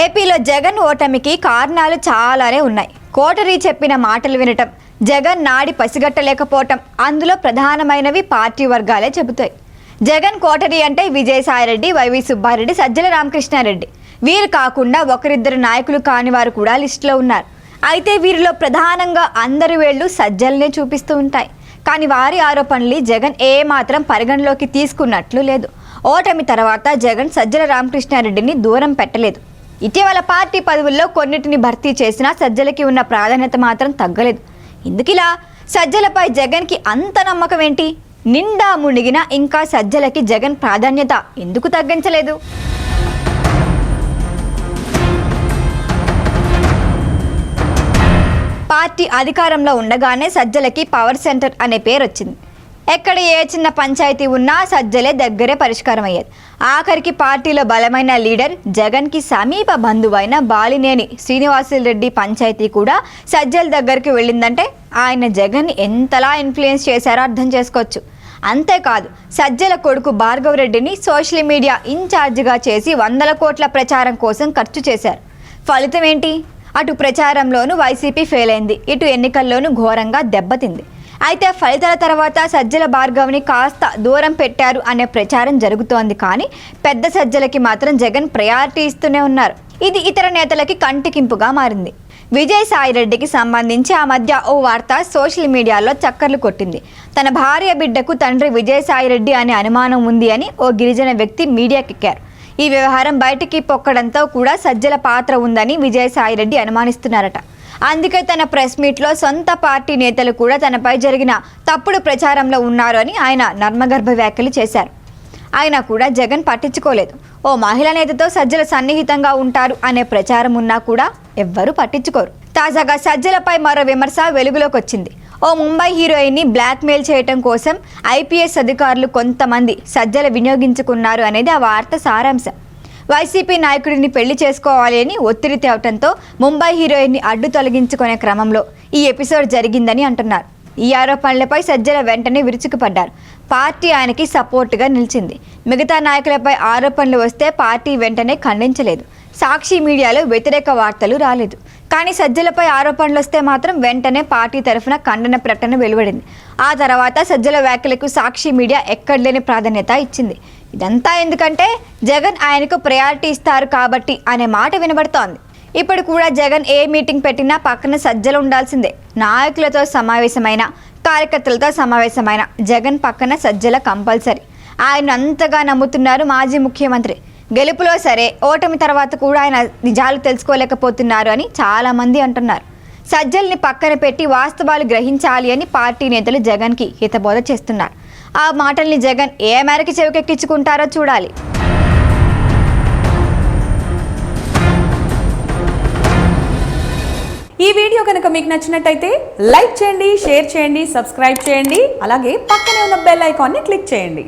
ఏపీలో జగన్ ఓటమికి కారణాలు చాలానే ఉన్నాయి. కోటరీ చెప్పిన మాటలు వినటం, జగన్ నాడి పసిగట్టలేకపోవటం అందులో ప్రధానమైనవి పార్టీ వర్గాలే చెబుతాయి. జగన్ కోటరీ అంటే విజయసాయిరెడ్డి, వైవి సుబ్బారెడ్డి, సజ్జల రామకృష్ణారెడ్డి. వీరు కాకుండా ఒకరిద్దరు నాయకులు కాని వారు కూడా లిస్టులో ఉన్నారు. అయితే వీరిలో ప్రధానంగా అందరి వేళ్లు సజ్జలనే చూపిస్తూ ఉంటాయి. కానీ వారి ఆరోపణలు జగన్ ఏమాత్రం పరిగణలోకి తీసుకున్నట్లు లేదు. ఓటమి తర్వాత జగన్ సజ్జల రామకృష్ణారెడ్డిని దూరం పెట్టలేదు. ఇటీవల పార్టీ పదవుల్లో కొన్నిటిని భర్తీ చేసినా సజ్జలకి ఉన్న ప్రాధాన్యత మాత్రం తగ్గలేదు. ఎందుకిలా? సజ్జలపై జగన్కి అంత నమ్మకం ఏంటి? నిండా మునిగినా ఇంకా సజ్జలకి జగన్ ప్రాధాన్యత ఎందుకు తగ్గించలేదు? పార్టీ అధికారంలో ఉండగానే సజ్జలకి పవర్ సెంటర్ అనే పేరు వచ్చింది. ఎక్కడ ఏ చిన్న పంచాయతీ ఉన్నా సజ్జలే దగ్గరే పరిష్కారం అయ్యేది. ఆఖరికి పార్టీలో బలమైన లీడర్ జగన్కి సమీప బంధువైన బాలినేని శ్రీనివాసులరెడ్డి పంచాయతీ కూడా సజ్జల దగ్గరికి వెళ్ళిందంటే ఆయన జగన్ని ఎంతలా ఇన్ఫ్లుయెన్స్ చేశారో అర్థం చేసుకోవచ్చు. అంతేకాదు, సజ్జల కొడుకు భార్గవరెడ్డిని సోషల్ మీడియా ఇన్ఛార్జిగా చేసి 100 కోట్ల ప్రచారం కోసం ఖర్చు చేశారు. ఫలితం ఏంటి? అటు ప్రచారంలోనూ వైసీపీ ఫెయిల్ అయింది, ఇటు ఎన్నికల్లోనూ ఘోరంగా దెబ్బతింది. అయితే ఫలితాల తర్వాత సజ్జల భార్గవ్ని కాస్త దూరం పెట్టారు అనే ప్రచారం జరుగుతోంది. కానీ పెద్ద సజ్జలకి మాత్రం జగన్ ప్రయారిటీ ఇస్తూనే ఉన్నారు. ఇది ఇతర నేతలకి కంటికింపుగా మారింది. విజయసాయిరెడ్డికి సంబంధించి ఆ మధ్య ఓ వార్త సోషల్ మీడియాలో చక్కర్లు కొట్టింది. తన భార్య బిడ్డకు తండ్రి విజయసాయిరెడ్డి అనే అనుమానం ఉంది అని ఓ గిరిజన వ్యక్తి మీడియాకెక్కారు. ఈ వ్యవహారం బయటికి పొక్కడంతో కూడా సజ్జల పాత్ర ఉందని విజయసాయిరెడ్డి అనుమానిస్తున్నారట. అందుకే తన ప్రెస్ మీట్లో సొంత పార్టీ నేతలు కూడా తనపై జరిగిన తప్పుడు ప్రచారంలో ఉన్నారు అని ఆయన నర్మగర్భ వ్యాఖ్యలు చేశారు. ఆయన కూడా జగన్ పట్టించుకోలేదు. ఓ మహిళా నేతతో సజ్జల సన్నిహితంగా ఉంటారు అనే ప్రచారం ఉన్నా కూడా ఎవ్వరూ పట్టించుకోరు. తాజాగా సజ్జలపై మరో విమర్శ వెలుగులోకి వచ్చింది. ఓ ముంబై హీరోయిన్ని బ్లాక్మెయిల్ చేయడం కోసం ఐపీఎస్ అధికారులు కొంతమంది సజ్జల వినియోగించుకున్నారు అనేది ఆ వార్త సారాంశం. వైసీపీ నాయకుడిని పెళ్లి చేసుకోవాలి అని ఒత్తిడి తేవటంతో ముంబై హీరోయిన్ని అడ్డు తొలగించుకునే క్రమంలో ఈ ఎపిసోడ్ జరిగిందని అంటున్నారు. ఈ ఆరోపణలపై సజ్జల వెంటనే విరుచుకుపడ్డారు. పార్టీ ఆయనకి సపోర్టుగా నిలిచింది. మిగతా నాయకులపై ఆరోపణలు వస్తే పార్టీ వెంటనే ఖండించలేదు. సాక్షి మీడియాలో వ్యతిరేక వార్తలు రాలేదు. కానీ సజ్జలపై ఆరోపణలు వస్తే మాత్రం వెంటనే పార్టీ తరఫున ఖండన ప్రకటన వెలువడింది. ఆ తర్వాత సజ్జల వ్యాఖ్యలకు సాక్షి మీడియా ఎక్కడలేని ప్రాధాన్యత ఇచ్చింది. ఇదంతా ఎందుకంటే జగన్ ఆయనకు ప్రయారిటీ ఇస్తారు కాబట్టి అనే మాట వినబడుతోంది. ఇప్పుడు కూడా జగన్ ఏ మీటింగ్ పెట్టినా పక్కన సజ్జలు ఉండాల్సిందే. నాయకులతో సమావేశమైన, కార్యకర్తలతో సమావేశమైన జగన్ పక్కన సజ్జల కంపల్సరీ. ఆయన అంతగా నమ్ముతున్నారు మాజీ ముఖ్యమంత్రి. గెలుపులో సరే, ఓటమి తర్వాత కూడా ఆయన నిజాలు తెలుసుకోలేకపోతున్నారు అని చాలామంది అంటున్నారు. సజ్జల్ని పక్కన పెట్టి వాస్తవాలు గ్రహించాలి అని పార్టీ నేతలు జగన్కి హితబోధ చేస్తున్నారు. ఆ మాటల్ని జగన్ ఏ మేరకు చెవికెక్కించుకుంటారో చూడాలి. ఈ వీడియో కనుక మీకు నచ్చినట్టయితే లైక్ చేయండి, షేర్ చేయండి, సబ్స్క్రైబ్ చేయండి. అలాగే పక్కనే ఉన్న బెల్ ఐకాన్ని క్లిక్ చేయండి.